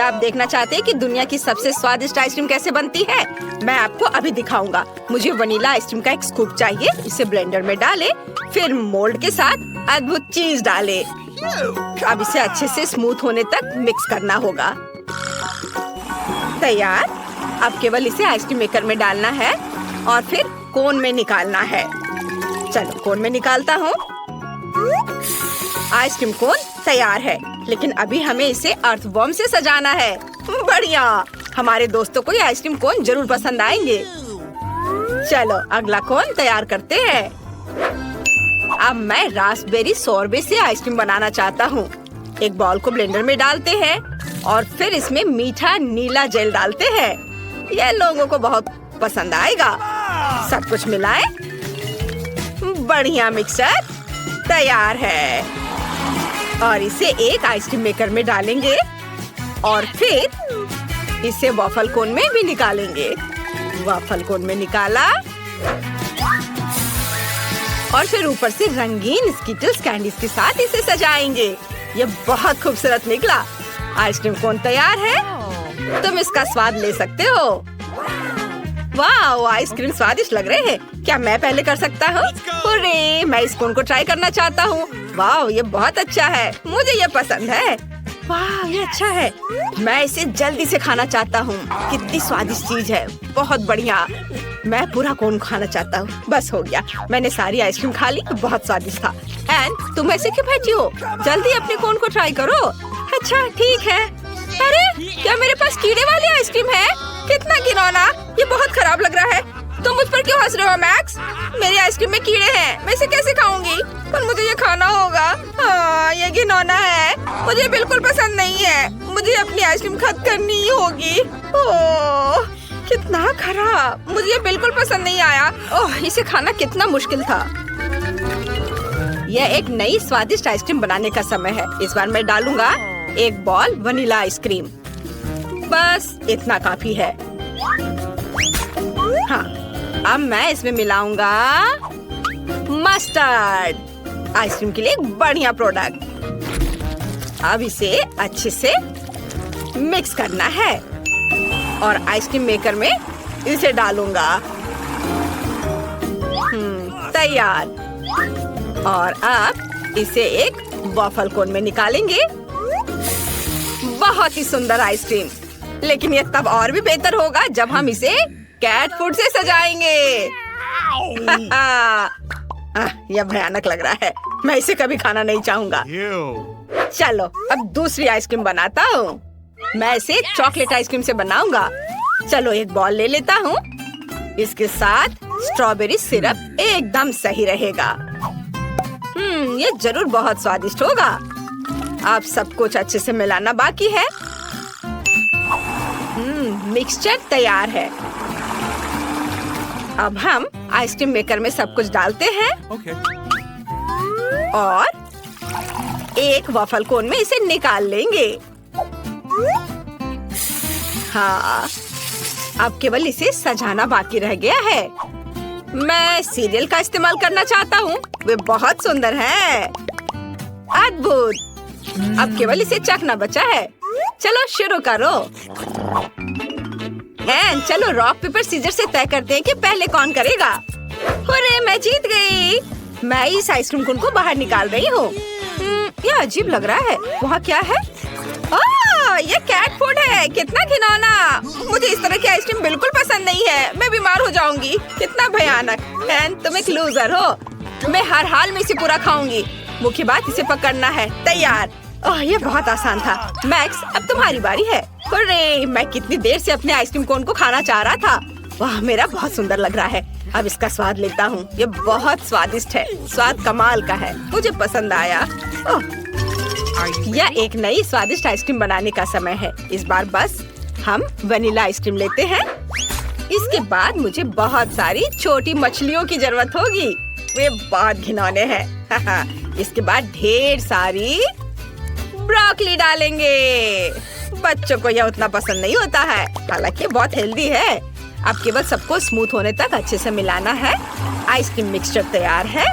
क्या आप देखना चाहते हैं कि दुनिया की सबसे स्वादिष्ट आइसक्रीम कैसे बनती है? मैं आपको अभी दिखाऊंगा। मुझे वनीला आइसक्रीम का एक स्कूप चाहिए। इसे ब्लेंडर में डालें, फिर मोल्ड के साथ अद्भुत चीज डालें। अब इसे अच्छे से स्मूथ होने तक मिक्स करना होगा। तैयार। अब केवल इसे आइसक्रीम मेकर में डालना है और फिर कोन में निकालना है। चलो कोन में निकालता हूँ। आइसक्रीम कोन तैयार है, लेकिन अभी हमें इसे अर्थवॉर्म से सजाना है। बढ़िया, हमारे दोस्तों को ये आइसक्रीम कोन जरूर पसंद आएंगे। चलो अगला कोन तैयार करते हैं। अब मैं रास्पबेरी सोरबे से आइसक्रीम बनाना चाहता हूँ। एक बॉल को ब्लेंडर में डालते हैं और फिर इसमें मीठा नीला जेल डालते हैं। यह लोगों को बहुत पसंद आएगा। सब कुछ मिलाएं। बढ़िया, मिक्सचर तैयार है और इसे एक आइसक्रीम मेकर में डालेंगे और फिर इसे वॉफल कोन में भी निकालेंगे। वॉफल कोन में निकाला और फिर ऊपर से रंगीन स्किटल्स कैंडीज के साथ इसे सजाएंगे। ये बहुत खूबसूरत निकला। आइसक्रीम कोन तैयार है। तुम इसका स्वाद ले सकते हो। वाह, आइसक्रीम स्वादिष्ट लग रहे हैं। क्या मैं पहले कर सकता हूँ? अरे, मैं इस कोन को ट्राई करना चाहता हूँ। वाह, ये बहुत अच्छा है। मुझे ये पसंद है। वाह, ये अच्छा है। मैं इसे जल्दी से खाना चाहता हूँ। कितनी स्वादिष्ट चीज है। बहुत बढ़िया। मैं पूरा कोन खाना चाहता हूँ। बस हो गया, मैंने सारी आइसक्रीम खा ली। बहुत स्वादिष्ट था। एंड तुम ऐसे क्यों बैठी हो? जल्दी अपने कोन को ट्राई करो। अच्छा ठीक है। अरे, क्या मेरे पास कीड़े वाली आइसक्रीम है? कितना घिनौना। ये बहुत खराब लग रहा है। तुम मुझ पर क्यों हंस रहे हो मैक्स? मेरी आइसक्रीम में कीड़े हैं। मैं इसे कैसे खाऊंगी? पर मुझे ये खाना होगा। हाँ, ये घिनौना है। मुझे बिल्कुल पसंद नहीं है। मुझे अपनी आइसक्रीम खत्म करनी ही होगी। ओह, कितना खराब। मुझे ये बिल्कुल पसंद नहीं आया। ओह, इसे खाना कितना मुश्किल था। यह एक नई स्वादिष्ट आइसक्रीम बनाने का समय है। इस बार मैं डालूंगा एक बॉल वनीला आइसक्रीम। बस इतना काफी है। हाँ, अब मैं इसमें मिलाऊंगा मस्टर्ड। आइसक्रीम के लिए एक बढ़िया प्रोडक्ट। अब इसे अच्छे से मिक्स करना है और आइसक्रीम मेकर में इसे डालूंगा। तैयार। और अब इसे एक वॉफल कोन में निकालेंगे। बहुत ही सुंदर आइसक्रीम। लेकिन ये तब और भी बेहतर होगा जब हम इसे कैट फूड से सजाएंगे। यह भयानक लग रहा है। मैं इसे कभी खाना नहीं चाहूंगा। चलो अब दूसरी आइसक्रीम बनाता हूँ। मैं इसे चॉकलेट आइसक्रीम से बनाऊंगा। चलो एक बॉल ले लेता हूँ। इसके साथ स्ट्रॉबेरी सिरप एकदम सही रहेगा। ये जरूर बहुत स्वादिष्ट होगा। अब सब कुछ अच्छे से मिलाना बाकी है। मिक्सचर तैयार है। अब हम आइसक्रीम मेकर में सब कुछ डालते हैं और एक वॉफल कोन में इसे निकाल लेंगे। हाँ, अब केवल इसे सजाना बाकी रह गया है। मैं सीरियल का इस्तेमाल करना चाहता हूँ। वे बहुत सुंदर हैं। अद्भुत। अब केवल इसे चखना बचा है। चलो शुरू करो। चलो रॉक पेपर सीजर से तय करते हैं कि पहले कौन करेगा। अरे, मैं जीत गई। मैं इस आइसक्रीम कोन को बाहर निकाल रही हूँ। यह अजीब लग रहा है। वहाँ क्या है? ये कैट फूड है। कितना घिनौना। मुझे इस तरह की आइसक्रीम बिल्कुल पसंद नहीं है। मैं बीमार हो जाऊंगी। कितना भयानक। एंड तुम एक लूजर हो। मैं हर हाल में इसे पूरा खाऊंगी। मुख्य बात इसे पकड़ना है। तैयार। ओह, ये बहुत आसान था। मैक्स, अब तुम्हारी बारी है। अरे, मैं कितनी देर से अपने आइसक्रीम कोन को खाना चाह रहा था। वाह, मेरा बहुत सुंदर लग रहा है। अब इसका स्वाद लेता हूँ। ये बहुत स्वादिष्ट है। स्वाद कमाल का है। मुझे पसंद आया। यह एक नई स्वादिष्ट आइसक्रीम बनाने का समय है। इस बार बस हम वनीला आइसक्रीम लेते हैं। इसके बाद मुझे बहुत सारी छोटी मछलियों की जरूरत होगी। वे बहुत घिनौने हैं। इसके बाद ढेर सारी ब्रोकली डालेंगे। बच्चों को यह उतना पसंद नहीं होता है, हालांकि बहुत हेल्दी है। अब केवल सबको स्मूथ होने तक अच्छे से मिलाना है। आइसक्रीम मिक्सचर तैयार है।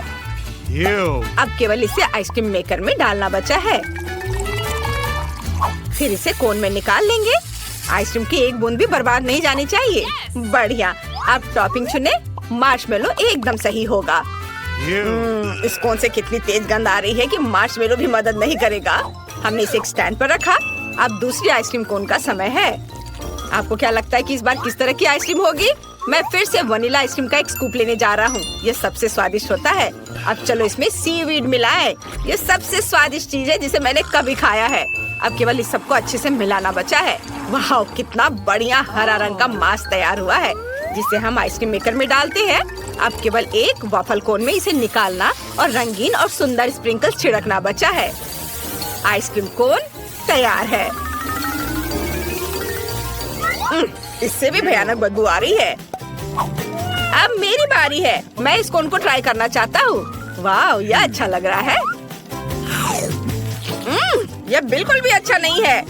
अब केवल इसे आइसक्रीम मेकर में डालना बचा है। फिर इसे कोन में निकाल लेंगे। आइसक्रीम की एक बूंद भी बर्बाद नहीं जानी चाहिए। बढ़िया। अब टॉपिंग चुने। मार्शमेलो एकदम सही होगा। इस कोन से कितनी तेज गंध आ रही है कि मार्शमेलो भी मदद नहीं करेगा। हमने इसे एक स्टैंड पर रखा। अब दूसरी आइसक्रीम कोन का समय है। आपको क्या लगता है कि इस बार किस तरह की आइसक्रीम होगी? मैं फिर से वनीला आइसक्रीम का एक स्कूप लेने जा रहा हूँ। ये सबसे स्वादिष्ट होता है। अब चलो इसमें सीवीड मिलाएं। ये सबसे स्वादिष्ट चीज है जिसे मैंने कभी खाया है। अब केवल इस सबको अच्छे से मिलाना बचा है। वाह, कितना बढ़िया हरा रंग का मास तैयार हुआ है, जिसे हम आइसक्रीम मेकर में डालते हैं। अब केवल एक वॉफल कोन में इसे निकालना और रंगीन और सुंदर स्प्रिंकल्स छिड़कना बचा है। आइसक्रीम कोन तैयार है। इससे भी भयानक बदबू आ रही है। अब मेरी बारी है। मैं इस कोन को ट्राई करना चाहता हूँ। वाह, यह अच्छा लग रहा है। यह बिल्कुल भी अच्छा नहीं है।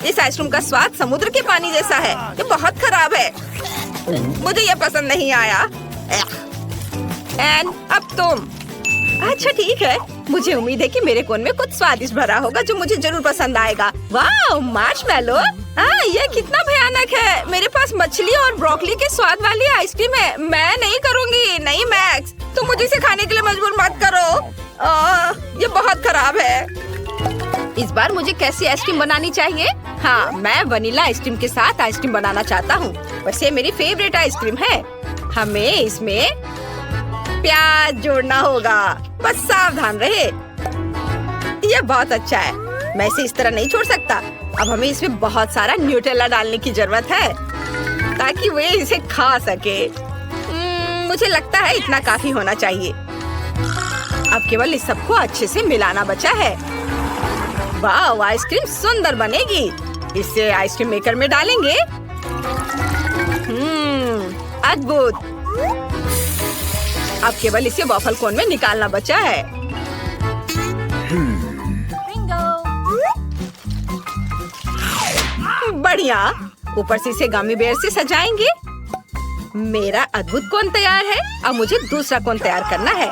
इस आइसक्रीम का स्वाद समुद्र के पानी जैसा है। ये बहुत खराब है। मुझे यह पसंद नहीं आया। एन, अब तुम। अच्छा ठीक है। मुझे उम्मीद है कि मेरे कोन में कुछ स्वादिष्ट भरा होगा जो मुझे जरूर पसंद आएगा। वाह, मार्शमेलो। ये कितना भयानक है। मेरे पास मछली और ब्रोकली के स्वाद वाली आइसक्रीम है। मैं नहीं करूँगी। नहीं मैक्स, तुम मुझे इसे खाने के लिए मजबूर मत करो। ये बहुत खराब है। इस बार मुझे कैसी आइसक्रीम बनानी चाहिए? हाँ, मैं वनीला आइसक्रीम के साथ आइसक्रीम बनाना चाहता हूँ। वैसे मेरी फेवरेट आइसक्रीम है। हमें इसमें प्याज जोड़ना होगा। बस सावधान रहे। यह बहुत अच्छा है। मैं इसे इस तरह नहीं छोड़ सकता। अब हमें इसमें बहुत सारा न्यूटेला डालने की जरूरत है ताकि वे इसे खा सके। मुझे लगता है इतना काफी होना चाहिए। अब केवल इस सबको अच्छे से मिलाना बचा है। वाह, आइसक्रीम सुंदर बनेगी। इसे आइसक्रीम मेकर में डालेंगे। अद्भुत। अब केवल इसे वॉफल कोन में निकालना बचा है। बढ़िया। ऊपर से इसे गमी बेयर से सजाएंगे। मेरा अद्भुत कोन तैयार है। अब मुझे दूसरा कोन तैयार करना है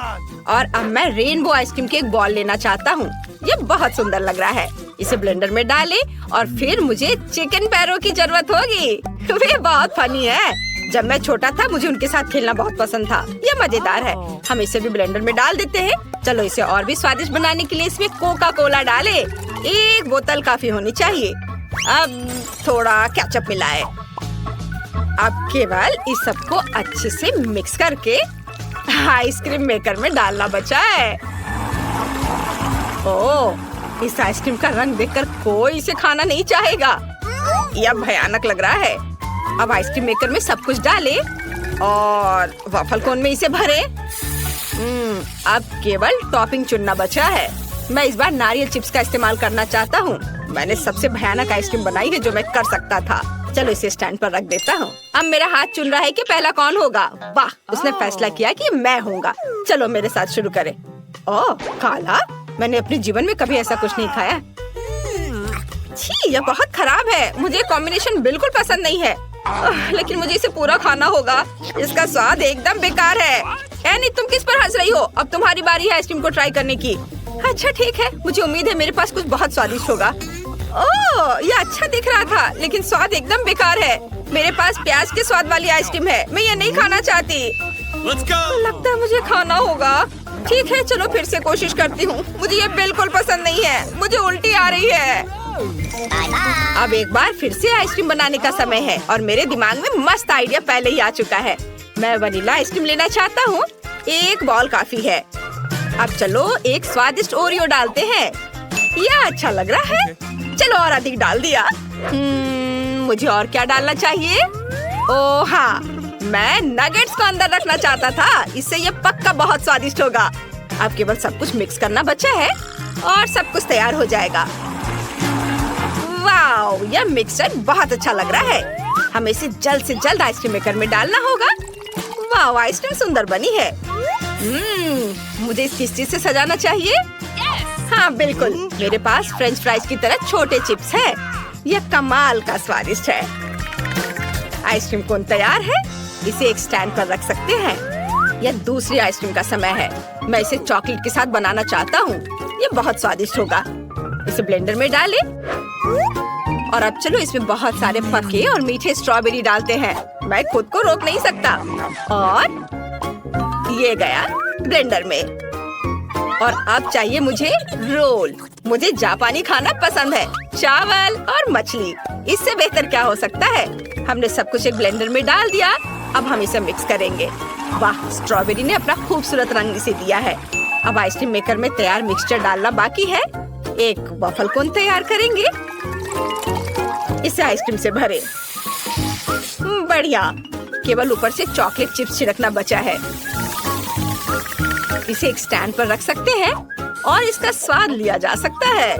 और अब मैं रेनबो आइसक्रीम के एक बॉल लेना चाहता हूँ। ये बहुत सुंदर लग रहा है। इसे ब्लेंडर में डालें और फिर मुझे चिकन पैरों की जरूरत होगी। वे बहुत फनी है। जब मैं छोटा था मुझे उनके साथ खेलना बहुत पसंद था। ये मजेदार है। हम इसे भी ब्लेंडर में डाल देते हैं। चलो इसे और भी स्वादिष्ट बनाने के लिए इसमें कोका कोला डालें। एक बोतल काफी होनी चाहिए। अब थोड़ा केचप मिलाएं। अब केवल इस सबको अच्छे से मिक्स करके आइसक्रीम मेकर में डालना बचा है। ओह, इस आइसक्रीम का रंग देखकर कोई इसे खाना नहीं चाहेगा। यह भयानक लग रहा है। अब आइसक्रीम मेकर में सब कुछ डालें और वॉफल कोन में इसे भरें। अब केवल टॉपिंग चुनना बचा है। मैं इस बार नारियल चिप्स का इस्तेमाल करना चाहता हूँ। मैंने सबसे भयानक आइसक्रीम बनाई है जो मैं कर सकता था। चलो इसे स्टैंड पर रख देता हूँ। अब मेरा हाथ चुन रहा है कि पहला कौन होगा। वाह, उसने फैसला किया कि मैं होऊंगा। चलो मेरे साथ शुरू करें। ओह, काला। मैंने अपने जीवन में कभी ऐसा कुछ नहीं खाया। छी, यह बहुत खराब है। मुझे कॉम्बिनेशन बिल्कुल पसंद नहीं है। लेकिन मुझे इसे पूरा खाना होगा। इसका स्वाद एकदम बेकार है। एनी, तुम किस पर हंस रही हो? अब तुम्हारी बारी है आइसक्रीम को ट्राई करने की। अच्छा ठीक है। मुझे उम्मीद है मेरे पास कुछ बहुत स्वादिष्ट होगा। ओह, यह अच्छा दिख रहा था लेकिन स्वाद एकदम बेकार है। मेरे पास प्याज के स्वाद वाली आइसक्रीम है। मैं ये नहीं खाना चाहती। लगता है मुझे खाना होगा। ठीक है, चलो फिर से कोशिश करती हूँ। मुझे ये बिल्कुल पसंद नहीं है। मुझे उल्टी आ रही है। अब एक बार फिर से आइसक्रीम बनाने का समय है और मेरे दिमाग में मस्त आइडिया पहले ही आ चुका है। मैं वनीला आइसक्रीम लेना चाहता हूँ। एक बॉल काफी है। अब चलो एक स्वादिष्ट ओरियो डालते हैं। यह अच्छा लग रहा है। चलो और अधिक डाल दिया। मुझे और क्या डालना चाहिए? ओह हाँ, मैं नगेट्स को अंदर रखना चाहता था। इससे ये पक्का बहुत स्वादिष्ट होगा। अब केवल सब कुछ मिक्स करना बचा है और सब कुछ तैयार हो जाएगा। वाह, यह मिक्सचर बहुत अच्छा लग रहा है। हमें इसे जल्द से जल्द आइसक्रीम मेकर में डालना होगा। वाह, आइसक्रीम सुंदर बनी है। मुझे इस किस चीज से सजाना चाहिए? हाँ बिल्कुल, मेरे पास फ्रेंच फ्राइज की तरह छोटे चिप्स हैं। यह कमाल का स्वादिष्ट है। आइसक्रीम कोन तैयार है। इसे एक स्टैंड पर रख सकते हैं। यह दूसरी आइसक्रीम का समय है। मैं इसे चॉकलेट के साथ बनाना चाहता हूँ। यह बहुत स्वादिष्ट होगा। इसे ब्लेंडर में डालें और अब चलो इसमें बहुत सारे पके और मीठे स्ट्रॉबेरी डालते हैं। मैं खुद को रोक नहीं सकता। और ये गया ब्लेंडर में। और अब चाहिए मुझे रोल। मुझे जापानी खाना पसंद है, चावल और मछली। इससे बेहतर क्या हो सकता है। हमने सब कुछ एक ब्लेंडर में डाल दिया। अब हम इसे मिक्स करेंगे। वाह, स्ट्रॉबेरी ने अपना खूबसूरत रंग इसे दिया है। अब आइसक्रीम मेकर में तैयार मिक्सचर डालना बाकी है। एक वफल कोन तैयार करेंगे। इसे आइसक्रीम से भरे। बढ़िया, केवल ऊपर से चॉकलेट चिप्स छिड़कना बचा है। इसे एक स्टैंड पर रख सकते हैं और इसका स्वाद लिया जा सकता है।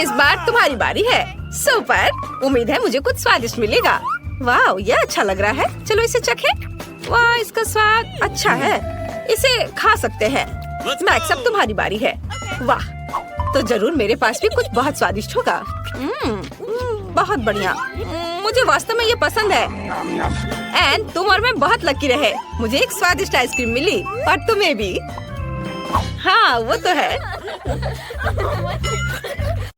इस बार तुम्हारी बारी है। सुपर, उम्मीद है मुझे कुछ स्वादिष्ट मिलेगा। वाह, यह अच्छा लग रहा है। चलो इसे चखें। वाह, इसका स्वाद अच्छा है। इसे खा सकते हैं। मैक्स, अब तुम्हारी बारी है। वाह, तो जरूर मेरे पास भी कुछ बहुत स्वादिष्ट होगा। बहुत बढ़िया, मुझे वास्तव में ये पसंद है। एंड तुम और मैं बहुत लकी रहे। मुझे एक स्वादिष्ट आइसक्रीम मिली और तुम्हें भी। हाँ, वो तो है।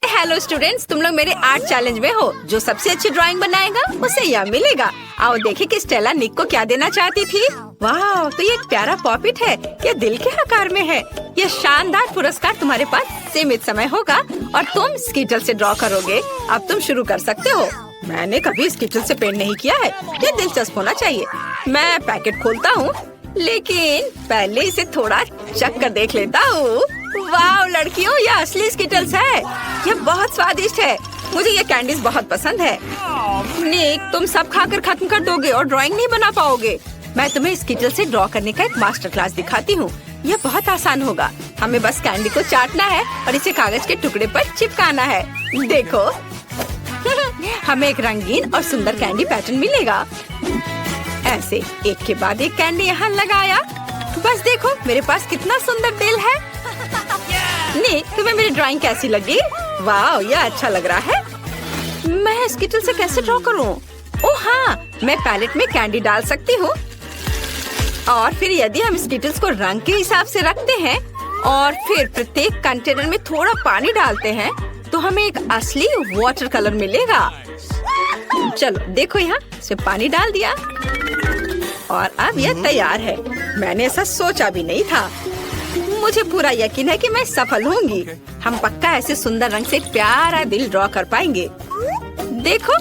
हेलो स्टूडेंट्स, तुम लोग मेरे आर्ट चैलेंज में हो। जो सबसे अच्छी ड्राइंग बनाएगा उसे यह मिलेगा। आओ देखें कि स्टेला निक को क्या देना चाहती थी। वाह, तो ये एक प्यारा पॉपिट है। ये दिल के आकार में है। ये शानदार पुरस्कार तुम्हारे पास सीमित समय होगा और तुम स्कीटल से ड्रॉ करोगे। अब तुम शुरू कर सकते हो। मैंने कभी स्कीटल से पेंट नहीं किया है। ये दिलचस्प होना चाहिए। मैं पैकेट खोलता हूँ, लेकिन पहले इसे थोड़ा चख कर देख लेता हूँ। वाह लड़कियों, ये असली स्कीटल्स है। ये बहुत स्वादिष्ट है। मुझे ये कैंडीज बहुत पसंद है। निक, तुम सब खाकर खत्म कर दोगे और ड्राइंग नहीं बना पाओगे। मैं तुम्हें स्कीटल से ड्रॉ करने का एक मास्टर क्लास दिखाती हूँ। यह बहुत आसान होगा। हमें बस कैंडी को चाटना है और इसे कागज के टुकड़े पर चिपकाना है। देखो हमें एक रंगीन और सुंदर कैंडी पैटर्न मिलेगा। ऐसे एक के बाद एक कैंडी यहाँ लगाया। बस देखो मेरे पास कितना सुंदर दिल है। निक, तुम्हें मेरी ड्राइंग कैसी लगी? वाह, यह अच्छा लग रहा है। मैं स्कीटल से कैसे ड्रॉ करूं? ओह हाँ, मैं पैलेट में कैंडी डाल सकती हूँ। और फिर यदि हम स्कीटल्स को रंग के हिसाब से रखते हैं और फिर प्रत्येक कंटेनर में थोड़ा पानी डालते हैं तो हमें एक असली वाटर कलर मिलेगा। चलो देखो, यहाँ से पानी डाल दिया और अब यह तैयार है। मैंने ऐसा सोचा भी नहीं था। मुझे पूरा यकीन है कि मैं सफल होंगी। हम पक्का ऐसे सुंदर रंग से एक प्यारा दिल ड्रॉ कर पाएंगे। देखो,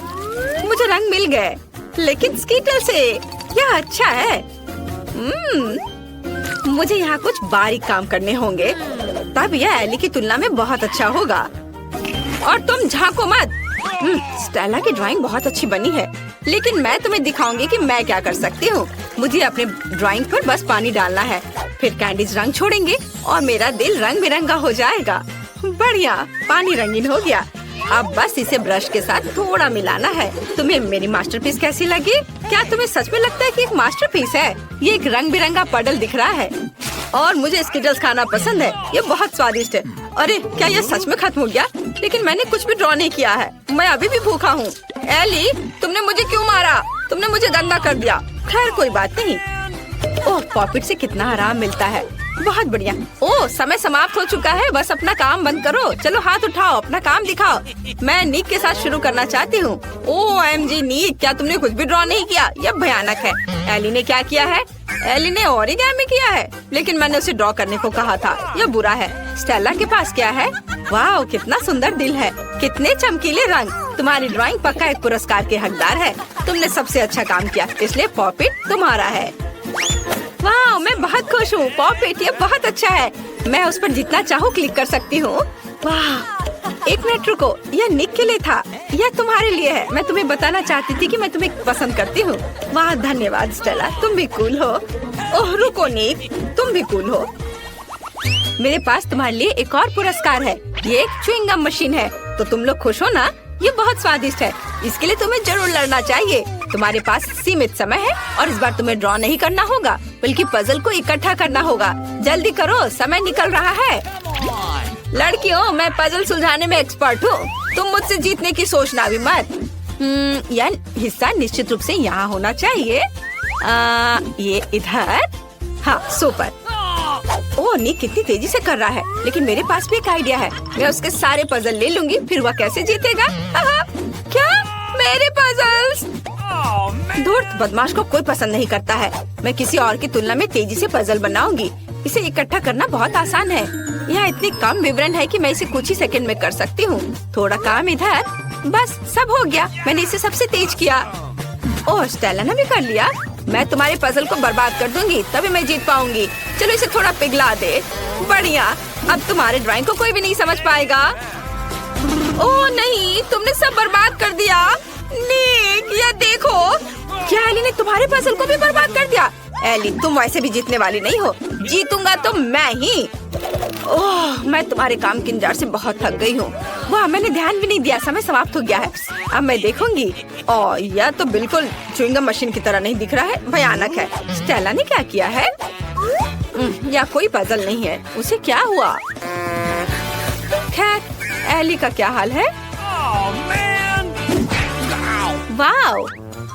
मुझे रंग मिल गए, लेकिन स्कीटल से। यह अच्छा है। मुझे यहाँ कुछ बारीक काम करने होंगे, तब यह एली की तुलना में बहुत अच्छा होगा। और तुम झांको मत। स्टेला की ड्राइंग बहुत अच्छी बनी है, लेकिन मैं तुम्हें दिखाऊंगी कि मैं क्या कर सकती हूँ। मुझे अपने ड्राइंग पर बस पानी डालना है, फिर कैंडीज रंग छोड़ेंगे और मेरा दिल रंग बिरंगा हो जाएगा। बढ़िया, पानी रंगीन हो गया। अब बस इसे ब्रश के साथ थोड़ा मिलाना है। तुम्हें मेरी मास्टरपीस कैसी लगी? क्या तुम्हें सच में लगता है कि एक मास्टरपीस है? ये एक रंग बिरंगा पडल दिख रहा है और मुझे स्कीटल्स खाना पसंद है। ये बहुत स्वादिष्ट है। अरे क्या ये सच में खत्म हो गया? लेकिन मैंने कुछ भी ड्रॉ नहीं किया है। मैं अभी भी भूखा हूँ। एली, तुमने मुझे क्यों मारा? तुमने मुझे गंदा कर दिया। खैर कोई बात नहीं। ओह, पॉपिट से कितना आराम मिलता है। बहुत बढ़िया। ओह, समय समाप्त हो चुका है। बस अपना काम बंद करो। चलो हाथ उठाओ, अपना काम दिखाओ। मैं निक के साथ शुरू करना चाहती हूँ। OMG निक, क्या तुमने कुछ भी ड्रॉ नहीं किया? यह भयानक है। एली ने क्या किया है? एली ने ओरिगामी किया है, लेकिन मैंने उसे ड्रॉ करने को कहा था। यह बुरा है। स्टेला के पास क्या है? वाह, कितना सुंदर दिल है, कितने चमकीले रंग। तुम्हारी ड्राइंग पक्का एक पुरस्कार के हकदार है। तुमने सबसे अच्छा काम किया, इसलिए पॉपिट तुम्हारा है। वाह, मैं बहुत खुश हूँ। पॉपिट ये बहुत अच्छा है। मैं उस पर जितना चाहूँ क्लिक कर सकती हूँ। वाह, एक मिनट रुको, यह निक के लिए था। यह तुम्हारे लिए है। मैं तुम्हें बताना चाहती थी कि मैं तुम्हें पसंद करती हूँ। वाह, धन्यवाद स्टेला, तुम भी कूल हो। ओह रुको निक, तुम भी कूल हो। मेरे पास तुम्हारे लिए एक और पुरस्कार है। ये एक च्युइंग गम मशीन है। तो तुम लोग खुश हो ना? ये बहुत स्वादिष्ट है। इसके लिए तुम्हें जरूर लड़ना चाहिए। तुम्हारे पास सीमित समय है और इस बार तुम्हें ड्रॉ नहीं करना होगा, बल्कि पजल को इकट्ठा करना होगा। जल्दी करो, समय निकल रहा है। लड़कियों, मैं पजल सुलझाने में एक्सपर्ट हूँ। तुम मुझसे जीतने की सोचना भी मत। यह हिस्सा निश्चित रूप से यहाँ होना चाहिए। ये इधर। हाँ, सुपर। ओह नी कितनी तेजी से कर रहा है, लेकिन मेरे पास भी एक आइडिया है। मैं उसके सारे पजल ले लूंगी, फिर वह कैसे जीतेगा? क्या मेरे पजल्स? धूर्त बदमाश को कोई पसंद नहीं करता है। मैं किसी और की तुलना में तेजी से पजल बनाऊंगी। इसे इकट्ठा करना बहुत आसान है। यहाँ इतनी कम विवरण है कि मैं इसे कुछ ही सेकंड में कर सकती हूँ। थोड़ा काम इधर, बस सब हो गया। मैंने इसे सबसे तेज किया। ओह स्टेला ने भी कर लिया। मैं तुम्हारे पजल को बर्बाद कर दूंगी, तभी मैं जीत पाऊंगी। चलो इसे थोड़ा पिघला दे। बढ़िया, अब तुम्हारे ड्राइंग को कोई भी नहीं समझ पाएगा। ओह नहीं, तुमने सब बर्बाद कर दिया। निक, ये देखो। क्या एली ने तुम्हारे पजल को भी बर्बाद कर दिया? एली, तुम वैसे भी जीतने वाली नहीं हो। जीतूंगा तो मैं ही। ओह, मैं तुम्हारे काम के इंतजार से बहुत थक गई हूँ। वाह, मैंने ध्यान भी नहीं दिया। समय समाप्त हो गया है। अब मैं देखूंगी। ओह, यह तो बिल्कुल च्युइंगम मशीन की तरह नहीं दिख रहा है। भयानक है। स्टेला ने क्या किया है? या कोई पजल नहीं है। उसे क्या हुआ? खैर, एली का क्या हाल है? वाओ,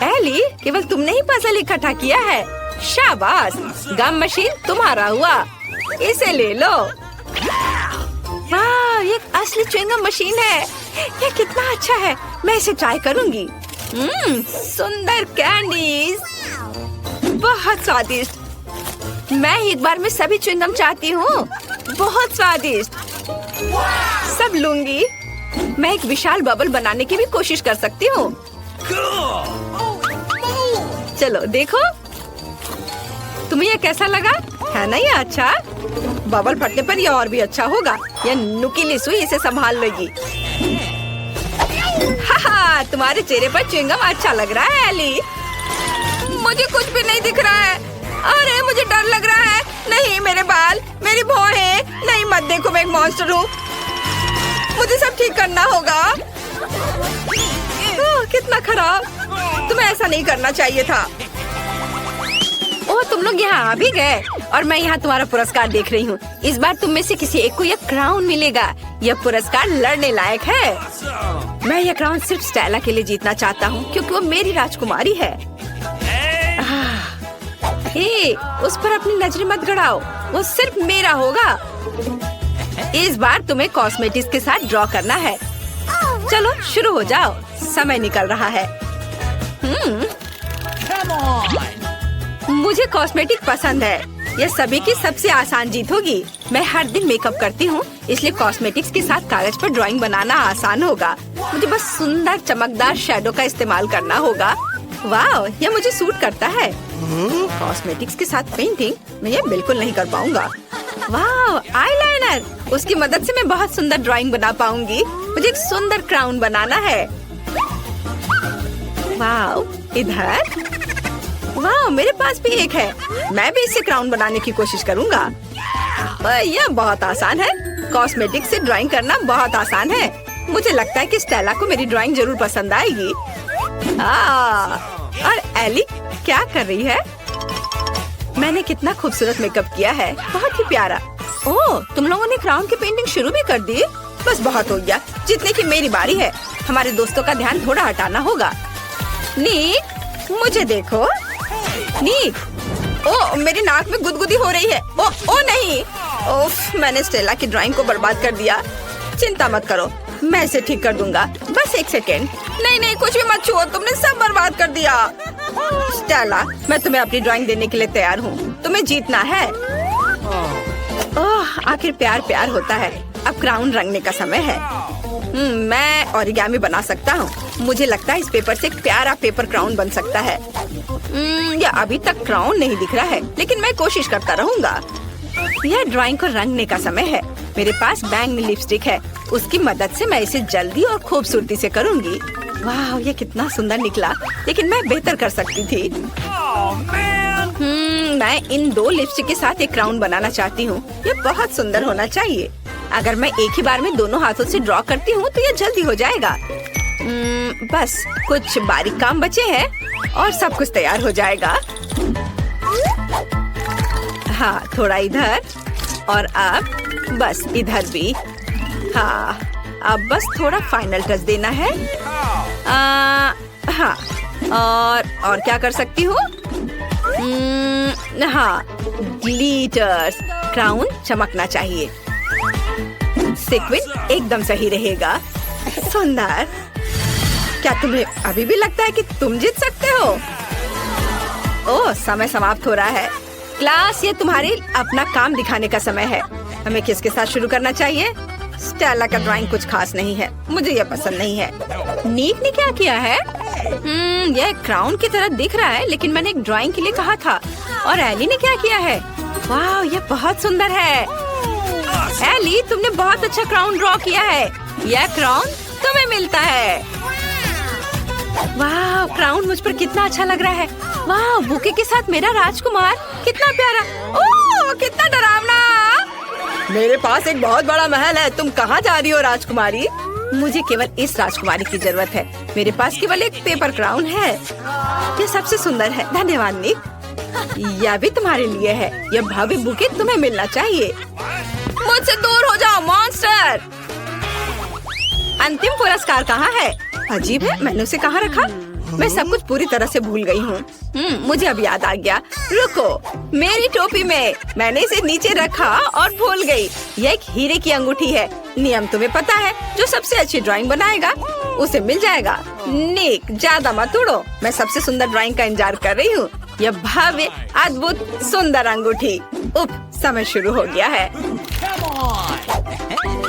एली, केवल तुमने ही पजल इकट्ठा किया है। शाबाश, गम मशीन तुम्हारा हुआ। इसे ले लो। वाह, ये असली च्युइंगम मशीन है। ये कितना अच्छा है। मैं इसे ट्राई करूंगी। सुंदर कैंडीज, बहुत स्वादिष्ट। मैं एक बार में सभी च्युइंगम चाहती हूँ। बहुत स्वादिष्ट। सब लूंगी। मैं एक विशाल बबल बनाने की भी कोशिश कर सकती हूँ। चलो देखो, तुम्हें ये कैसा लगा? है ना ये अच्छा? बबल फटने पर ये और भी अच्छा होगा। ये नुकीली सुई इसे संभाल लेगी। हाहा, तुम्हारे चेहरे पर च्युइंगम अच्छा लग रहा है एली। मुझे कुछ भी नहीं दिख रहा है। अरे मुझे डर लग रहा है। नहीं, मेरे बाल, मेरी भौहें। नहीं, मत देखो, मैं एक मॉन्स्टर हूँ। मुझे सब ठीक करना होगा। कितना खराब। तुम्हें ऐसा नहीं करना चाहिए था। ओह, तुम लोग यहाँ आ भी गए और मैं यहाँ तुम्हारा पुरस्कार देख रही हूँ। इस बार तुम में से किसी एक को यह क्राउन मिलेगा। यह पुरस्कार लड़ने लायक है। मैं यह क्राउन सिर्फ स्टेला के लिए जीतना चाहता हूँ, क्योंकि वो मेरी राजकुमारी है। हे, उस पर अपनी नजरें मत गड़ाओ। वो सिर्फ मेरा होगा। इस बार तुम्हें कॉस्मेटिक्स के साथ ड्रॉ करना है। चलो शुरू हो जाओ, समय निकल रहा है। मुझे कॉस्मेटिक पसंद है। यह सभी की सबसे आसान जीत होगी। मैं हर दिन मेकअप करती हूँ, इसलिए कॉस्मेटिक्स के साथ कागज पर ड्राइंग बनाना आसान होगा। मुझे बस सुंदर चमकदार शैडो का इस्तेमाल करना होगा। वाह, यह मुझे सूट करता है। कॉस्मेटिक्स के साथ पेंटिंग मैं ये बिल्कुल नहीं कर पाऊंगा। वाह, आईलाइनर, उसकी मदद से मैं बहुत सुंदर ड्राइंग बना पाऊंगी। मुझे एक सुंदर क्राउन बनाना है। वाह, इधर। वाह, मेरे पास भी एक है। मैं भी इससे क्राउन बनाने की कोशिश करूंगा। यह बहुत आसान है। कॉस्मेटिक से ड्राइंग करना बहुत आसान है। मुझे लगता है कि स्टेला को मेरी ड्राइंग जरूर पसंद आएगी। और एली क्या कर रही है? मैंने कितना खूबसूरत मेकअप किया है। बहुत ही प्यारा। ओह, तुम लोगों ने क्राउन की पेंटिंग शुरू भी कर दी? बस बहुत हो गया। जीतने की मेरी बारी है। हमारे दोस्तों का ध्यान थोड़ा हटाना होगा। नीक, मुझे देखो। नीक, ओह, मेरी नाक में गुदगुदी हो रही है। ओह नहीं, ओफ, मैंने स्टेला की ड्राइंग को बर्बाद कर दिया। चिंता मत करो, मैं इसे ठीक कर दूंगा। बस एक सेकेंड। नहीं, कुछ भी मत छुओ, तुमने सब बर्बाद कर दिया। स्टेला, मैं तुम्हें अपनी ड्राइंग देने के लिए तैयार हूँ। तुम्हें जीतना है। ओह, आखिर प्यार प्यार होता है। अब क्राउन रंगने का समय है। मैं ओरिगामी बना सकता हूँ। मुझे लगता है इस पेपर से एक प्यारा पेपर क्राउन बन सकता है। यह अभी तक क्राउन नहीं दिख रहा है, लेकिन मैं कोशिश करता रहूंगा। यह ड्राइंग को रंगने का समय है। मेरे पास बैंगनी लिपस्टिक है। उसकी मदद से मैं इसे जल्दी और खूबसूरती से करूंगी। वाह, ये कितना सुंदर निकला, लेकिन मैं बेहतर कर सकती थी। मैं इन दो लिपस्टिक के साथ एक क्राउन बनाना चाहती हूँ। ये बहुत सुंदर होना चाहिए। अगर मैं एक ही बार में दोनों हाथों से ड्रॉ करती हूँ तो ये जल्दी हो जाएगा। बस कुछ बारीक काम बचे हैं और सब कुछ तैयार हो जाएगा। हाँ, थोड़ा इधर और अब बस इधर भी। हाँ, अब बस थोड़ा फाइनल टच देना है। हाँ, और क्या कर सकती हूँ? हाँ, ग्लिटर्स। क्राउन चमकना चाहिए। सीक्वेंस एकदम सही रहेगा। सुंदर। क्या तुम्हें अभी भी लगता है कि तुम जीत सकते हो? ओह, समय समाप्त हो रहा है। क्लास, ये तुम्हारे अपना काम दिखाने का समय है। हमें किसके साथ शुरू करना चाहिए? स्टेला का ड्राइंग कुछ खास नहीं है, मुझे ये पसंद नहीं है। नीक ने क्या किया है? यह क्राउन की तरह दिख रहा है, लेकिन मैंने एक ड्राइंग के लिए कहा था। और एली ने क्या किया है? वाह, यह बहुत सुंदर है। एली, तुमने बहुत अच्छा क्राउन ड्रॉ किया है। यह क्राउन तुम्हें मिलता है। वाह, क्राउन मुझ पर कितना अच्छा लग रहा है। वाह, बुके के साथ मेरा राजकुमार, कितना प्यारा। ओह, कितना डरावना। मेरे पास एक बहुत बड़ा महल है। तुम कहाँ जा रही हो राजकुमारी? मुझे केवल इस राजकुमारी की जरूरत है। मेरे पास केवल एक पेपर क्राउन है। ये सबसे सुंदर है। धन्यवाद निक। यह भी तुम्हारे लिए है। यह भव्य बुके तुम्हें मिलना चाहिए। मुझसे दूर हो जाओ मॉन्स्टर। अंतिम पुरस्कार कहाँ है? अजीब है, मैंने उसे कहाँ रखा? मैं सब कुछ पूरी तरह से भूल गई हूँ। मुझे अब याद आ गया। रुको, मेरी टोपी में मैंने इसे नीचे रखा और भूल गई। यह एक हीरे की अंगूठी है। नियम तुम्हें पता है, जो सबसे अच्छी ड्राइंग बनाएगा उसे मिल जाएगा। निक, ज्यादा मत उड़ो। मैं सबसे सुंदर ड्राइंग का इंतजार कर रही हूँ। यह भव्य, अद्भुत, सुंदर अंगूठी। उप, समय शुरू हो गया है।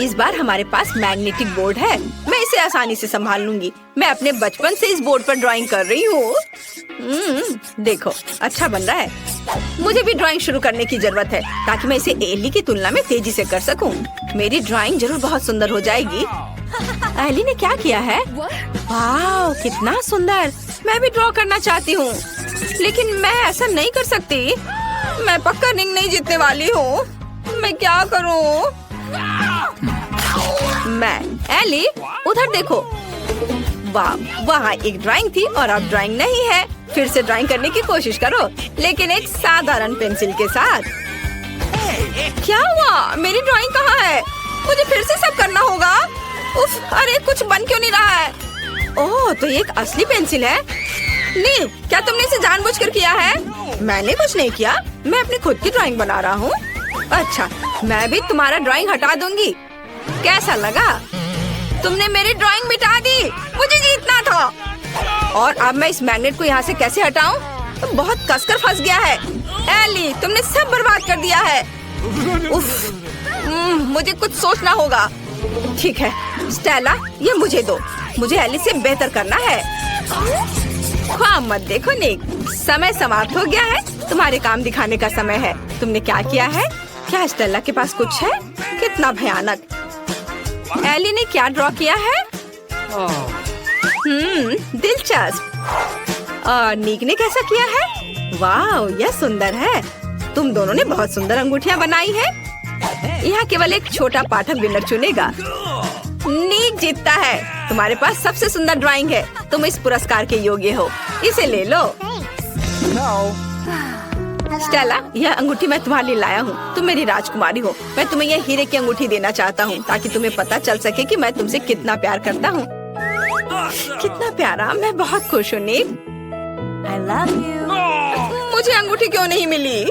इस बार हमारे पास मैग्नेटिक बोर्ड है। मैं इसे आसानी से संभाल लूंगी। मैं अपने बचपन से इस बोर्ड पर ड्राइंग कर रही हूँ। देखो, अच्छा बन रहा है। मुझे भी ड्राइंग शुरू करने की जरूरत है, ताकि मैं इसे एली की तुलना में तेजी से कर सकूं। मेरी ड्राइंग जरूर बहुत सुंदर हो जाएगी। एली ने क्या किया है? वाह, कितना सुंदर। मैं भी ड्रॉ करना चाहती हूँ, लेकिन मैं ऐसा नहीं कर सकती। मैं पक्का रिंग नहीं जीतने वाली हूँ। मैं क्या करूँ? एली, उधर देखो। वाह, वहाँ एक ड्राइंग थी और अब ड्राइंग नहीं है। फिर से ड्राइंग करने की कोशिश करो, लेकिन एक साधारण पेंसिल के साथ। क्या हुआ? मेरी ड्राइंग कहाँ है? मुझे फिर से सब करना होगा। उफ, अरे कुछ बन क्यों नहीं रहा है? ओह, तो ये एक असली पेंसिल है। नहीं, क्या तुमने इसे जानबूझकर किया है? मैंने कुछ नहीं किया। मैं अपनी खुद की ड्राइंग बना रहा हूँ। अच्छा, मैं भी तुम्हारा ड्राइंग हटा दूंगी। कैसा लगा? तुमने मेरी ड्राइंग मिटा दी। मुझे जीतना था। और अब मैं इस मैग्नेट को यहाँ से कैसे हटाऊं? तो बहुत कसकर फंस गया है। एली, तुमने सब बर्बाद कर दिया है। उफ, मुझे कुछ सोचना होगा। ठीक है स्टेला, ये मुझे दो। मुझे एली से बेहतर करना है। ख्वाब मत देखो निक, समय समाप्त हो गया है। तुम्हारे काम दिखाने का समय है। तुमने क्या किया है? क्या स्टेला के पास कुछ है? कितना भयानक। एली ने क्या ड्रॉ किया है? दिलचस्प। और निक ने कैसा किया है? वाह, यह सुंदर है। तुम दोनों ने बहुत सुंदर अंगूठियाँ बनाई है। यहाँ केवल एक छोटा पाठक विनर चुनेगा। निक जीतता है। तुम्हारे पास सबसे सुंदर ड्राइंग है। तुम इस पुरस्कार के योग्य हो। इसे ले लो। स्टेला, यह अंगूठी मैं तुम्हारे लिए लाया हूँ। तुम मेरी राजकुमारी हो। मैं तुम्हें यह हीरे की अंगूठी देना चाहता हूँ, ताकि तुम्हें पता चल सके कि मैं तुमसे कितना प्यार करता हूँ। कितना प्यारा। मैं बहुत खुश हूँ निक। I love you। मुझे अंगूठी क्यों नहीं मिली?